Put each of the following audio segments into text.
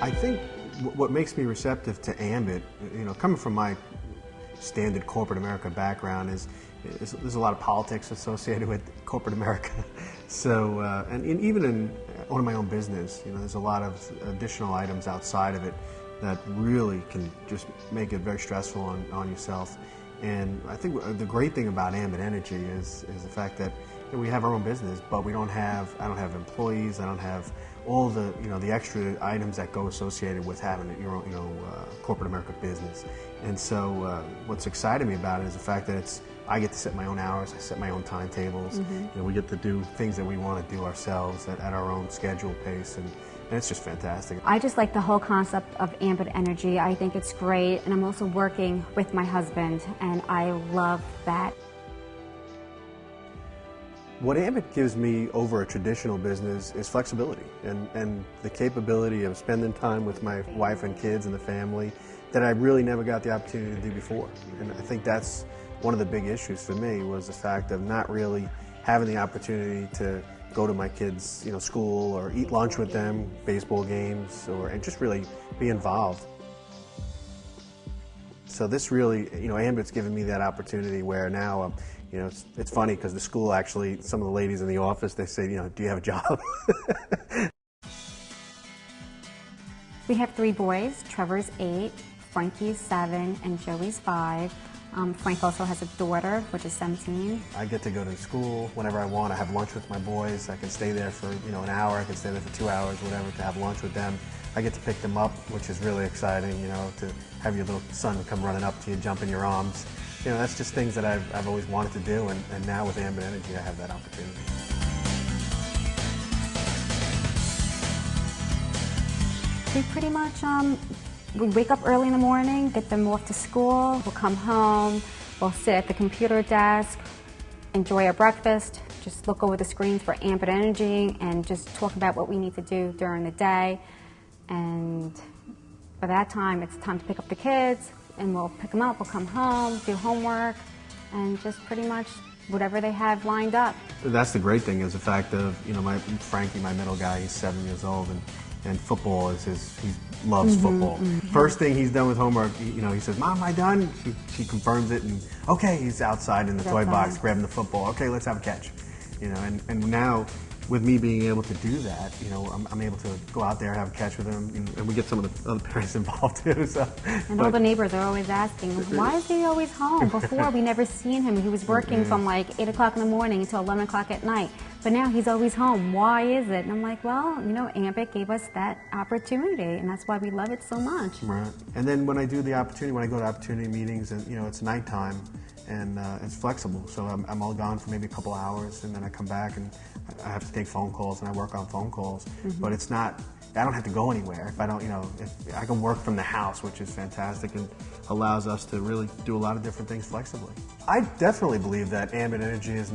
I think what makes me receptive to Ambit, coming from my standard corporate America background, is there's a lot of politics associated with corporate America. So, and even in owning my own business, there's a lot of additional items outside of it that really can just make it very stressful on yourself. And I think the great thing about Ambit Energy is the fact that we have our own business, but I don't have employees, I don't have all the the extra items that go associated with having your own corporate America business. And so what's exciting me about it is the fact that I get to set my own hours, I set my own timetables. We get to do things that we want to do ourselves at our own schedule pace, and it's just fantastic. I just like the whole concept of Ambit Energy. I think it's great, and I'm also working with my husband, and I love that. What Ambit gives me over a traditional business is flexibility and the capability of spending time with my wife and kids and the family that I really never got the opportunity to do before. And I think that's one of the big issues for me, was the fact of not really having the opportunity to go to my kids' school or eat lunch with them, baseball games, and just really be involved. So this really, Ambit's given me that opportunity where now, it's funny because the school actually, some of the ladies in the office, they say, do you have a job? We have 3 boys. Trevor's 8, Frankie's 7, and Joey's 5. Frank also has a daughter, which is 17. I get to go to school whenever I want. I have lunch with my boys. I can stay there for an hour. I can stay there for 2 hours, whatever, to have lunch with them. I get to pick them up, which is really exciting, to have your little son come running up to you, jump in your arms. That's just things that I've always wanted to do, and now with Ambit Energy I have that opportunity. We pretty much, we wake up early in the morning, get them off to school, we'll come home, we'll sit at the computer desk, enjoy our breakfast, just look over the screens for Ambit Energy, and just talk about what we need to do during the day. And by that time, it's time to pick up the kids, and we'll pick them up, we'll come home, do homework, and just pretty much whatever they have lined up. That's the great thing, is the fact of, Frankie, my middle guy, he's 7 years old, and football is he loves football. First thing he's done with homework, he says, "Mom, am I done?" She confirms it, and okay, he's outside in the toy box grabbing the football. Okay, let's have a catch. And now, with me being able to do that, I'm able to go out there, have a catch with him, and we get some of the other parents involved too. So, all the neighbors are always asking, why is he always home? Before, we never seen him. He was working from like 8 o'clock in the morning until 11 o'clock at night. But now he's always home. Why is it? And I'm like, well, Ambit gave us that opportunity, and that's why we love it so much. Right. And then when I go to opportunity meetings, and it's nighttime, and it's flexible, so I'm all gone for maybe a couple hours, and then I come back and I have to take phone calls, and I work on phone calls. But it's not, I don't have to go anywhere. If I don't, if I can work from the house, which is fantastic and allows us to really do a lot of different things flexibly. I definitely believe that Ambit Energy is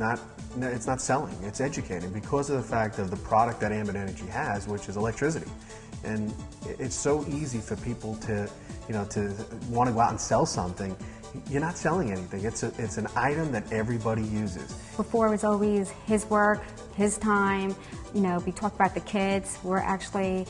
it's not selling, it's educating, because of the fact of the product that Ambit Energy has, which is electricity. And it's so easy for people to, to want to go out and sell something. You're not selling anything. It's an item that everybody uses. Before, it was always his work, his time. We talk about the kids. We're actually,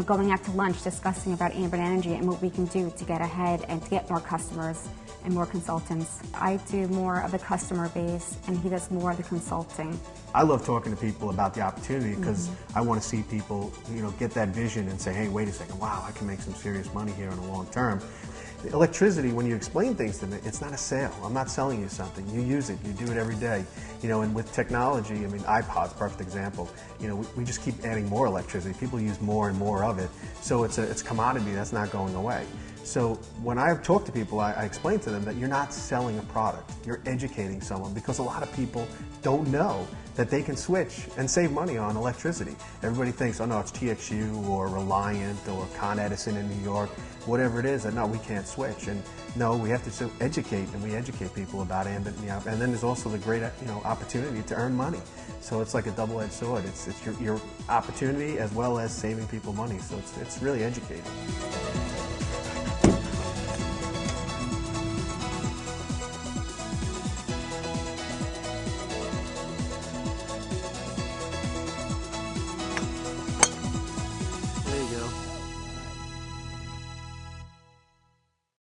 going out to lunch discussing about Ambit Energy and what we can do to get ahead and to get more customers and more consultants. I do more of the customer base, and he does more of the consulting. I love talking to people about the opportunity, because I want to see people, get that vision and say, hey, wait a second, wow, I can make some serious money here in the long term. Electricity, when you explain things to me, it's not a sale. I'm not selling you something. You use it. You do it every day. And with technology, iPod's a perfect example. We just keep adding more electricity. People use more and more of it. So it's a commodity that's not going away. So when I talk to people, I explain to them that you're not selling a product. You're educating someone, because a lot of people don't know that they can switch and save money on electricity. Everybody thinks, oh no, it's TXU or Reliant or Con Edison in New York, whatever it is, that no, we can't switch. And no, we have to educate, and we educate people about Ambit. And then there's also the great opportunity to earn money. So it's like a double-edged sword. It's your opportunity as well as saving people money. So it's really educating.